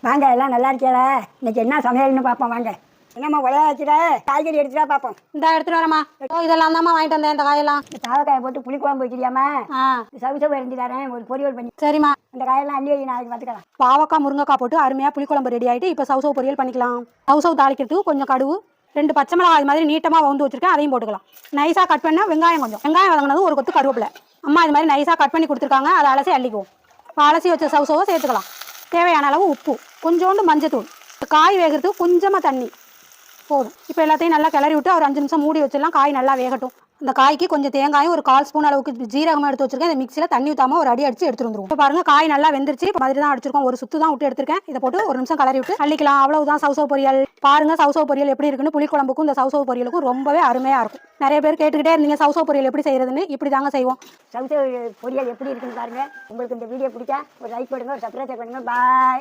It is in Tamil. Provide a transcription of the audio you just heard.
வாங்க, எல்லாம் நல்லா இருக்கீங்களா? இன்னைக்கு என்ன சமையல்னு பார்ப்போம் வாங்க. என்னம்மா உலக வச்சுட காய்கறி எடுத்துட்டா பார்ப்போம். இந்த எடுத்துட்டு வரமா. இதெல்லாம் தாம்மா வாங்கிட்டு வந்தேன். இந்த காயெல்லாம் இந்த சாவக்காயை போட்டு புளி குழம்பு வைக்கிறியாமா? ஆ சவுசவு எரிஞ்சு தரேன், ஒரு பொரியல் பண்ணி. சரிம்மா. இந்த காயெல்லாம் அள்ளி வை, நாளைக்கு பார்த்துக்கலாம். பாவக்காய் முருங்கைக்காய் போட்டு அருமையாக புளிக்குழம்பு ரெடி ஆகிட்டு இப்போ சவுசவு பொரியல் பண்ணிக்கலாம். சவுசவு தாளிக்கிறதுக்கு கொஞ்சம் கடுகு, 2 பச்சை மிளகாய் இது மாதிரி நீட்டமாக வந்து வச்சிருக்கேன், அதையும் போட்டுக்கலாம். நைஸாக கட் பண்ணால் வெங்காயம் வெங்காயம் வதங்கினது ஒரு கொத்து கருவேப்பிலை. அம்மா இது மாதிரி நைஸாக கட் பண்ணி கொடுத்துருக்காங்க, அதை அலசி அள்ளிக்குவோம். இப்போ அலசி வச்ச சவுசவை சேர்த்துக்கலாம். தேவையான அளவு உப்பு, கொஞ்சோண்டு மஞ்சத்தூள், காய் வேகிறதுக்கு கொஞ்சமாக தண்ணி போதும். இப்போ எல்லாத்தையும் நல்லா கிளறி விட்டு ஒரு 5 நிமிஷம் மூடி வச்சிடலாம். காய் நல்லா வேகட்டும். இந்த காய்க்கு கொஞ்சம் தேங்காயும் ஒரு 1/4 ஸ்பூன் அளவுக்கு ஜீரகமாக எடுத்து வச்சிருக்கேன். இந்த மிக்சியில் தண்ணி ஊற்றாமல் ஒரு அடி அடிச்சு எடுத்து வந்துருவோம். இப்போ பாருங்க, காய் நல்லா வெந்துருச்சு. இப்போ மாதிரி தான் அடிச்சிருக்கோம். ஒரு சுத்து தான் விட்டு எடுத்திருக்கேன். இதை போட்டு ஒரு நிமிஷம் கிளறி விட்டு அள்ளிக்கலாம். அவ்வளவுதான் சவுசவு பொரியல். பாருங்க சவுசவு பொரியல் எப்படி இருக்குன்னு. புளிக்குழம்புக்கும் இந்த சவுசவு பொரியலுக்கும் ரொம்பவே அருமையாக இருக்கும். நிறைய பேர் கேட்டுக்கிட்டே இருந்தீங்க சவுசவு பொரியல் எப்படி செய்யறதுன்னு. இப்படி தாங்க செய்வோம். சவுசவு பொரியல் எப்படி இருக்குன்னு பாருங்க. உங்களுக்கு இந்த வீடியோ பிடிச்சா ஒரு லைக் பண்ணுங்க, ஒரு சப்ஸ்கிரைப் பண்ணுங்க. பாய்.